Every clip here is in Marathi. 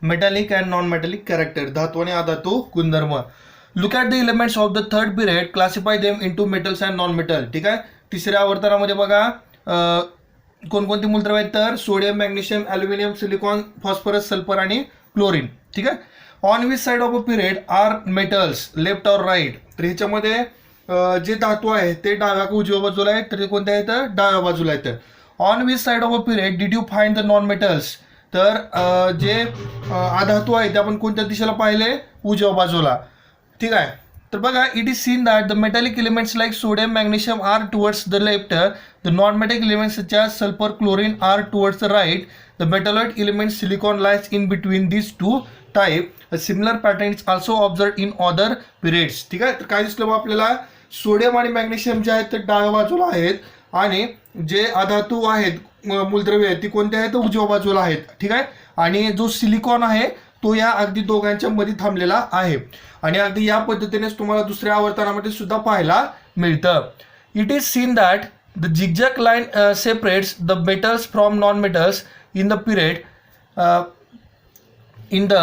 Metallic and non metallic character, धातू आणि अधातू गुणधर्म. Look at the elements of the third period, classify them into metals and non metal. ठीक आहे, तिसऱ्या आवर्तनामध्ये बघा कोणकोणती मूलद्रव्य आहेत तर sodium, magnesium, aluminium, silicon, phosphorus, sulphur आणि क्लोरीन. ठीक आहे. On which side of a period are metals, left और राईट. तर ह्याच्यामध्ये जे धातू आहेत ते डाव्या का उजव्या बाजूला आहेत, तर ते कोणत्या आहेत, डाव्या बाजूला आहेत. On which side of a period did you find the non metals. तर जे अधातू आहे ते आपण कोणत्या दिशेला पाहिले, उजव्या बाजूला. ठीक आहे. तर बघा, it is seen that the metallic elements like sodium, magnesium are towards the left, the non metallic elements such as sulphur, chlorine are towards the right, the metalloid element silicon lies in between these two type. A similar pattern is also observed in other periods. ठीक आहे. तर काय दिसलं बा आपल्याला, सोडियम आणि मॅग्नेशियम जे आहेत ते डाव्या बाजूला आहेत आणि जे अधातू आहेत मूलद्रव्य आहेत ती कोणते आहेत, उजव्या बाजूला आहेत. ठीक आहे. आणि जो सिलिकॉन आहे तो या अगदी दोघांच्या मध्ये थांबलेला आहे आणि अगदी या पद्धतीनेच तुम्हाला दुसऱ्या आवर्तनामध्ये सुद्धा पाहायला मिळतं. It is seen that the zigzag line separates the metals from non metals in the period in the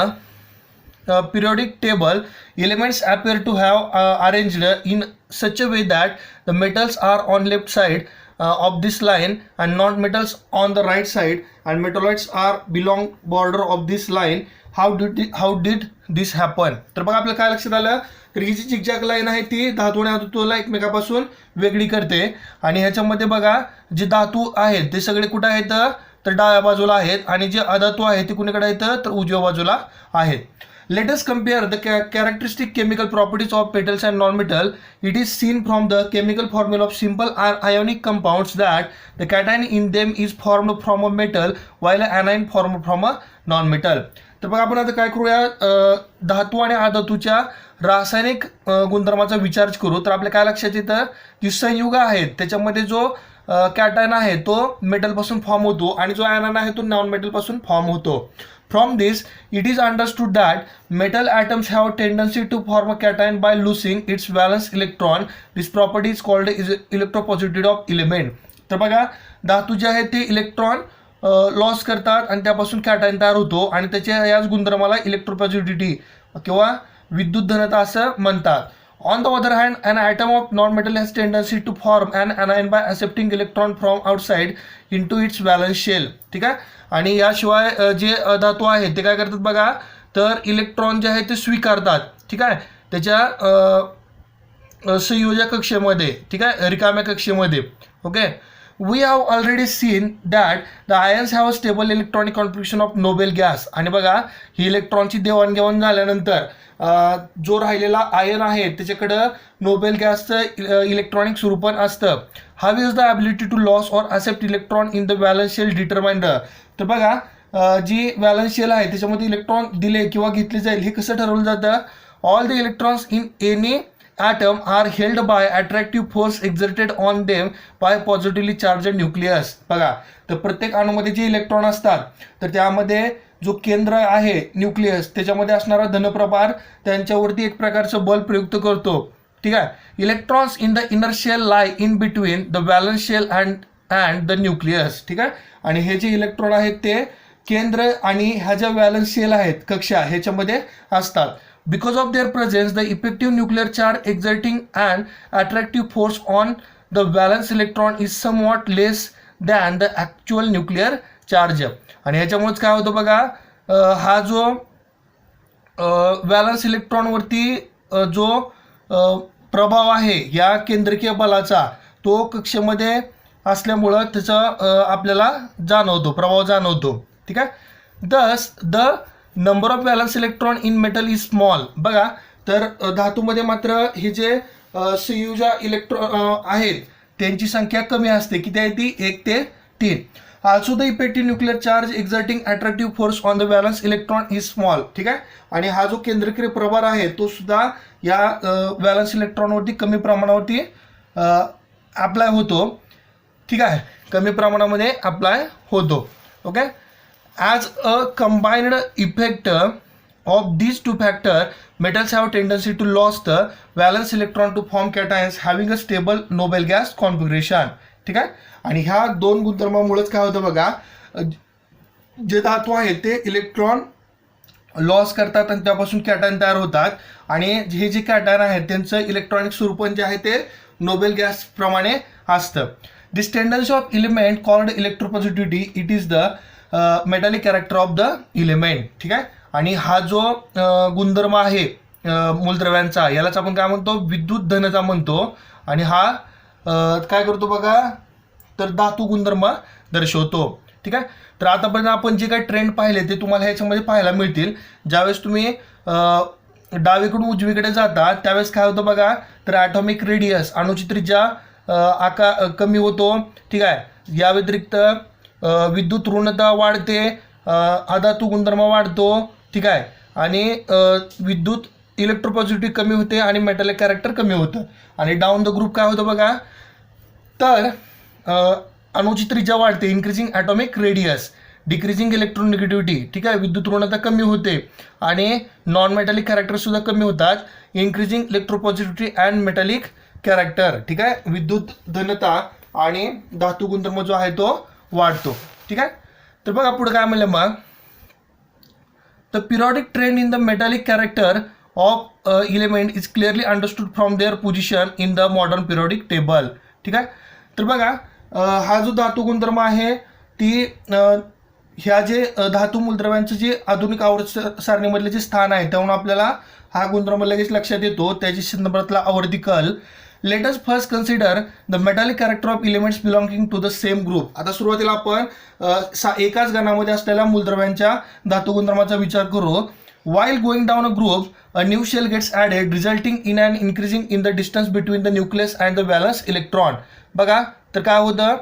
periodic table. Elements appear to have arranged in such a way that the metals are on left side of this line and non-metals on the right side, and metalloids are belong border of this line. How did this happen. तर बघा आपल्याला काय लक्षात आलं, तर ही जी झिगझॅग लाईन आहे ती धातू आणि अधातूला एकमेकापासून वेगळी करते आणि ह्याच्यामध्ये बघा जे धातू आहेत ते सगळे कुठे आहेत, तर डाव्या बाजूला आहेत आणि जे अधातू आहे ते कुणीकडे आहेत, तर उजव्या बाजूला आहेत. Let us compare the characteristic chemical properties of metals and non metal. It is seen from the chemical formula of simple ionic compounds that the cation in them is formed from a metal while anion formed from a non metal. तर बघा आपण आता काय करूया, धातू आणि अधातूच्या रासायनिक गुणधर्माचा विचार करू. तर आपल्या काय लक्षात येतं की संयुग आहेत त्याच्यामध्ये जो कॅटायन आहे तो मेटलपासून फॉर्म होतो आणि जो आयन आहे तो नॉन मेटलपासून फॉर्म होतो. From this it is understood that metal atoms have tendency to form a cation by losing its valence electron. This property is called electropositivity of element. तर बघा धातू जे आहेत ते इलेक्ट्रॉन लॉस करतात आणि त्यापासून कॅटायन तयार होतो आणि त्याच्या याच गुणधर्माला इलेक्ट्रोपॉझिटिव्हिटी किंवा विद्युत धनता असं म्हणतात. On the other hand, an atom of non-metal has tendency to form an anion by accepting electron from outside into its valence shell. ठीक आहे. आणि याशिवाय जे धातू आहेत ते काय करतात बघा, तर इलेक्ट्रॉन जे आहेत ते स्वीकारतात. ठीक आहे, त्याच्या संयोजक कक्षेमध्ये. ठीक आहे, रिकाम्या कक्षेमध्ये. Okay. We have already seen that the ions have a stable electronic configuration of noble gas. आणि बघा ही इलेक्ट्रॉनची देवाणघेवाण झाल्यानंतर जो राहिलेला आयन आहे त्याच्याकडं नोबेल गॅसचं इलेक्ट्रॉनिक स्वरूपण असतं. How is the ability to loss or accept electron in the valence shell determined. तर बघा जी व्हॅलन्स शेल आहे त्याच्यामध्ये इलेक्ट्रॉन दिले किंवा घेतले जाईल हे कसं ठरवलं जातं. All the electrons in any atom are held by attractive force exerted on them by positively charged nucleus. बघा तर प्रत्येक अणूमध्ये जे इलेक्ट्रॉन असतात तर त्यामध्ये जो केंद्र आहे न्यूक्लियस त्याच्यामध्ये असणारा धनप्रभार त्यांच्यावरती एक प्रकारचं बल प्रयुक्त करतो. ठीक आहे. Electrons in the inner shell lie in between the valence shell and the nucleus. ठीक आहे. आणि हे जे इलेक्ट्रॉन आहेत ते केंद्र आणि ह्या ज्या व्हॅलन्स शेल आहेत कक्षा ह्याच्यामध्ये असतात. Because of their presence, the effective nuclear charge exerting an attractive force on the valence electron is somewhat less than the actual nuclear charge. आणि ह्याच्यामुळेच काय होतं बघा, हा जो व्हॅलन्स इलेक्ट्रॉनवरती जो प्रभाव आहे या केंद्रकीय बलाचा तो कक्षेमध्ये असल्यामुळं त्याचा आपल्याला जाणवतो, प्रभाव जाणवतो. ठीक आहे. दस the number of valence electron in metal is small. बघा तर धातूमध्ये मात्र हे जे संयोजक इलेक्ट्रॉन आहेत त्यांची संख्या कमी असते. किती आहे ती, 1 ते 3. Also the effective nuclear charge exerting attractive force on the valence electron is small. ठीक आहे. आणि हा जो केंद्रकीय प्रभार आहे तो सुद्धा या व्हॅलन्स इलेक्ट्रॉनवरती कमी प्रमाणावरती अप्लाय होतो. ठीक आहे, कमी प्रमाणामध्ये अप्लाय होतो. Okay. As a combined effect of these two factors, metals have tendency to lose the valence electron to form cations having a stable noble gas configuration. ठीक आहे. आणि ह्या दोन गुणधर्मामुळेच काय होतं बघा, जे धातू आहेत ते इलेक्ट्रॉन लॉस करतात आणि त्यापासून कॅटायन तयार होतात. आणि हे जे कॅटायन आहेत त्यांचं इलेक्ट्रॉनिक स्वरूपण जे आहे ते नोबेल गॅस प्रमाणे असतं. This tendency of element called electropositivity it is the metallic character of the element. ठीक आहे. आणि हा जो गुणधर्म आहे मूलद्रव्यांचा यालाच आपण काय म्हणतो, विद्युत धनता म्हणतो. आणि हा काय करतो बघा, तर धातू गुणधर्म दर्शवतो. ठीक आहे. तर आतापर्यंत आपण जे काही ट्रेंड पाहिले ते तुम्हाला ह्याच्यामध्ये पाहायला मिळतील. ज्यावेळेस तुम्ही डावीकडून उजवीकडे जाता त्यावेळेस काय होतं बघा, तर ॲटॉमिक रेडियस अणुची त्रिज्या कमी होतो. ठीक आहे. या व्यतिरिक्त विद्युत ऋणता वाढते, अधातू गुणधर्म वाढतो. ठीक आहे. आणि विद्युत इलेक्ट्रोपॉझिटिव्हिटी कमी होते आणि मेटॅलिक कॅरेक्टर कमी होतं. आणि डाऊन द ग्रुप काय होतं बघा, तर अणुची त्रिज्या वाढते, increasing atomic radius, decreasing electronegativity. ठीक आहे. विद्युत ऋणता कमी होते आणि नॉन मेटॅलिक कॅरेक्टर सुद्धा कमी होतात, इन्क्रीजिंग इलेक्ट्रोपॉझिटिव्हिटी अँड मेटॅलिक कॅरेक्टर. ठीक आहे. विद्युत धनता आणि धातू गुणधर्म जो आहे तो वाढतो. ठीक आहे. तर बघा पुढे काय म्हणलं मग, the periodic trend in the metallic character of element is clearly understood from their position in the modern periodic table. ठीक आहे. तर बघा हा जो धातू गुणधर्म आहे ती ह्या जे धातू मूलद्रव्यांचं जे आधुनिक आवर्त सारणीमधले जे स्थान आहे त्याहून आपल्याला हा गुणधर्म लगेच लक्षात येतो, त्याची संदर्भातला आवर्ती कल. Let us first consider the metallic character of elements belonging to the same group. आता सुरुवातीला आपण एकाच गणामध्ये असलेल्या मूलद्रव्यांच्या धातू गुणधर्माचा विचार करू. While going down a group, a new shell gets added, resulting in an increasing in the distance between the nucleus and the valence electron. बघा तर काय होतं,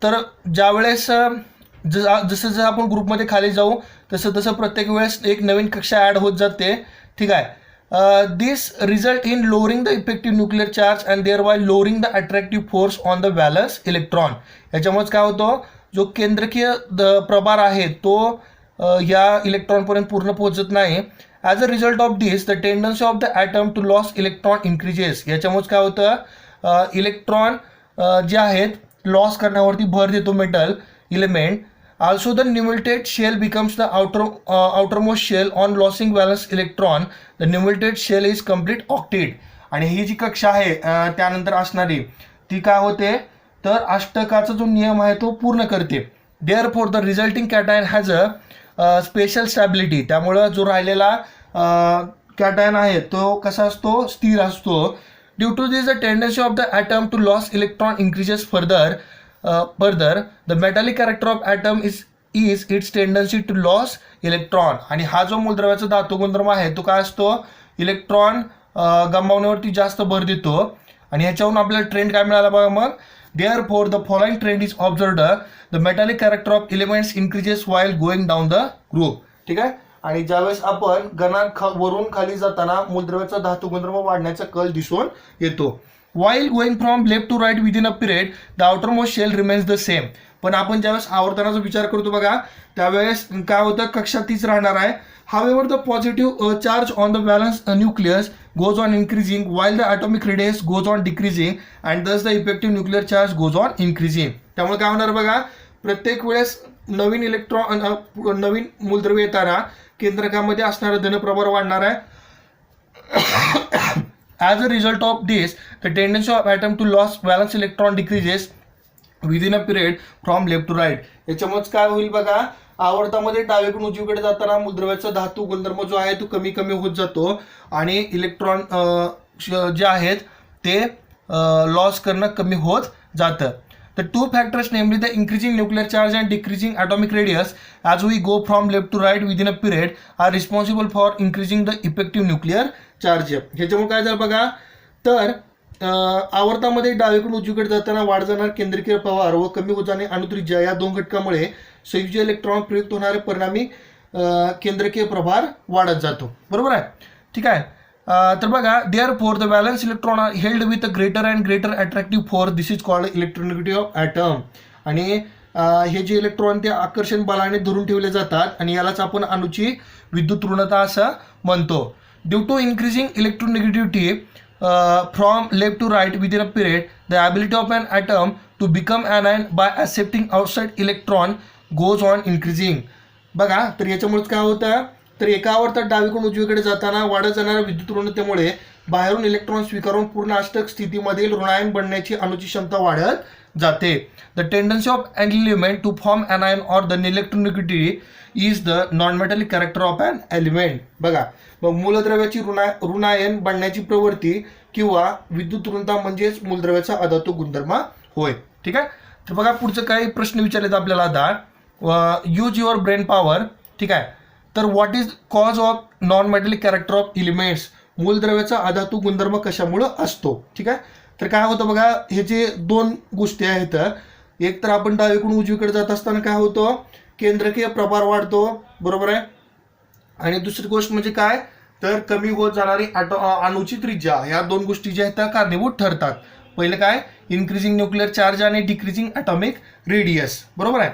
तर ज्या वेळेस जसं जसं आपण ग्रुपमध्ये खाली जाऊ तसं तसं प्रत्येक वेळेस एक नवीन कक्षा ॲड होत जाते. ठीक आहे. This result in lowering the effective nuclear charge and thereby lowering the attractive force on the valence electron. याच्यामुळेच काय होतं, जो केंद्रकीय प्रभार आहे तो या इलेक्ट्रॉनपर्यंत पूर्ण पोहोचत नाही. As a result of this the tendency of the atom to loss electron increases. याच्यामुळेच काय होतं, इलेक्ट्रॉन जे आहेत लॉस करण्यावरती भर देतो metal element. Also the newelled shell becomes the outermost shell on losing valence electron. The newelled shell is complete octet. आणि ही जी कक्षा आहे त्यानंतर असणारी ती काय होते, तर अष्टकाचा जो नियम आहे तो पूर्ण करते. Therefore the resulting cation has a special stability. त्यामुळं जो राहिलेला कॅटायन आहे तो कसा असतो, स्थिर असतो. Due to this the tendency of the atom to loss electron increases further. The metallic character of atom is its tendency to loss electron. आणि हा जो मूलद्रव्याचा धातू गुणधर्म आहे तो काय असतो, इलेक्ट्रॉन गमावण्यावरती जास्त भर देतो. आणि ह्याच्यावरून आपल्याला ट्रेंड काय मिळाला बघा मग, therefore the following trend is observed. The metallic character of elements increases while going down the group. ठीक आहे. आणि ज्यावेळेस आपण गणात वरून खाली जाताना मूलद्रव्याचा धातू गुणधर्म वाढण्याचा कल दिसून येतो. While going from left to right within a period, the outermost shell remains the same. पण आपण ज्यावेळेस आवर्तनाचा विचार करतो बघा त्यावेळेस काय होतं, कक्षा तीच राहणार आहे. However, the positive charge on the valence nucleus goes on increasing while the atomic radius goes on decreasing and thus the effective nuclear charge goes on increasing. त्यामुळे काय होणार बघा, प्रत्येक वेळेस नवीन इलेक्ट्रॉन नवीन मूलद्रव्य येताना केंद्रकामध्ये असणारा धनप्रभार वाढणार आहे. As a result of this, the tendency of atom to lose valence electron decreases within a period from left to right. याच्यामुळेच काय होईल बघा, आवर्तामध्ये डावीकडून उजवीकडे जाताना मूलद्रव्याचा धातू गुणधर्म जो आहे तो कमी कमी होत जातो आणि इलेक्ट्रॉन जे आहेत ते लॉस करणं कमी होत जातं. The two factors, namely the increasing nuclear charge and decreasing atomic radius as we go from left to right within a period, are responsible for increasing the effective nuclear charge. ह्याच्यामुळे काय झालं बघा, तर आवर्तामध्ये डावीकडून उजवीकडे जाताना वाढ जाणार केंद्रीय प्रभार व कमी होत जाणे अणुत्रिज्या या दोन घटकामुळे संयुक्त इलेक्ट्रॉन प्रयुक्त होणारे परिणामी केंद्रकीय प्रभार वाढत जातो. बरोबर आहे. ठीक आहे. तर बघा, therefore the valence electron are held with a greater and greater attractive force. This is called electronegativity of atom. आणि हे जे इलेक्ट्रॉन ते आकर्षण बलाने धरून ठेवले जातात आणि यालाच आपण अणुची विद्युत ऋणता असं म्हणतो. Due to increasing electronegativity from left to right within a period, the ability of an atom to become anion by accepting outside electron goes on increasing. बघा तर याच्यामुळेच काय होतं, तर एका आवर्तात डावीकडून उजवीकडे जाताना वाढत जाणाऱ्या विद्युत ऋणतेमुळे बाहेरून इलेक्ट्रॉन स्वीकारून पूर्ण अष्टक स्थितीमधील ऋणायन बनण्याची अणूची क्षमता वाढत जाते. The tendency of an element to form anion or the electronegativity is the non metallic character of an element. बघा, मग मूलद्रव्याची ऋणायन बनण्याची प्रवृत्ती किंवा विद्युत ऋणता म्हणजेच मूलद्रव्याचा अधातू गुणधर्म होय. ठीक आहे. तर बघा पुढचं काही प्रश्न विचारलेत आपल्याला आता. Use your brain power. ठीक आहे. तर what is cause of non metallic character of elements. मूलद्रव्याचा अधातू गुणधर्म कशामुळे असतो. ठीक आहे. तर काय होतं बघा, हे जे दोन गोष्टी आहेत, एक तर आपण डावीकडून उजवीकडे जात असताना काय होतं, केंद्रकीय प्रभार वाढतो, बरोबर आहे. आणि दुसरी गोष्ट म्हणजे काय, तर कमी होत जाणारी अणूची त्रिज्या, ह्या दोन गोष्टी ज्या आहेत त्या कारणीभूत ठरतात. पहिलं काय, इन्क्रीजिंग न्यूक्लिअर चार्ज आणि डिक्रीजिंग ॲटॉमिक रेडियस, बरोबर आहे.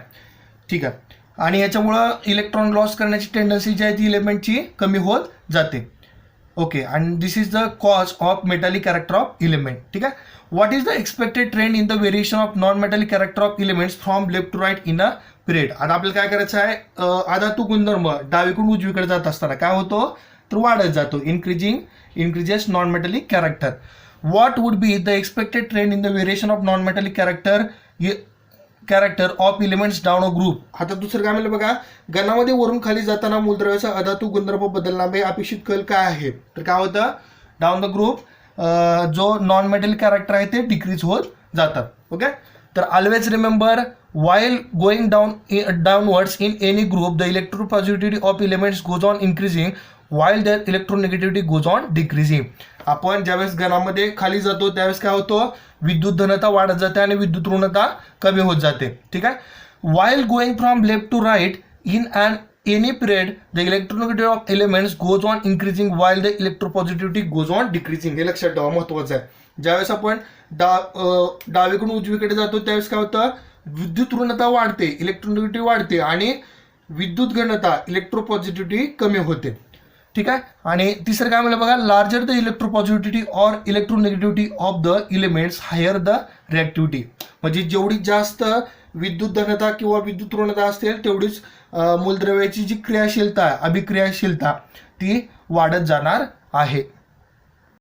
ठीक आहे. आणि याच्यामुळं इलेक्ट्रॉन लॉस करण्याची टेंडन्सी जी आहे ती इलेमेंटची कमी होत जाते. Okay. And this is the cause of metallic character of element. ठीक आहे. What is the expected trend in the variation of non metallic character of elements from left to right in a period. आता आपल्याला काय करायचं आहे, अधातू गुणधर्म डावीकडून उजवीकडे जात असताना काय होतो, तर वाढत जातो. increases non metallic character. What would be the expected trend in the variation of non metallic character of elements down a group. आता दुसरं काय म्हणलं बघा, गणामध्ये वरून खाली जाताना मूलद्रव्याचा अधातू गुणधर्म बदलण्यामुळे अपेक्षित कल काय आहे, तर काय होतं, डाऊन द ग्रुप जो नॉन मेटॅलिक कॅरेक्टर आहे ते डिक्रीज होत जातात. ओके. तर always remember, while going downwards in any group, the electropositivity of elements goes on increasing while their electronegativity goes on decreasing. आपण ज्यावेळेस गणामध्ये खाली जातो त्यावेळेस काय होतं, विद्युत धनता वाढत जाते आणि विद्युत ऋणता कमी होत जाते. ठीक आहे. while going from left to right in any period, the electronegativity of elements goes on increasing while the electropositivity goes on decreasing. हे लक्षात ठेवा, महत्वाचं आहे. ज्यावेळेस आपण डावीकडून उजवीकडे जातो त्यावेळेस काय होतं, विद्युत ऋणता वाढते, इलेक्ट्रोनेगेटिव्हिटी वाढते आणि विद्युत घनता इलेक्ट्रोपॉझिटिव्हिटी कमी होते. ठीक आहे. आणि तिसरं काय म्हणलं बघा, larger the electropositivity or electronegativity of the elements higher the reactivity. म्हणजे जेवढी जास्त विद्युत धनता किंवा विद्युत ऋणता असेल तेवढीच मूलद्रव्याची जी क्रियाशीलता, अभिक्रियाशीलता ती वाढत जाणार आहे.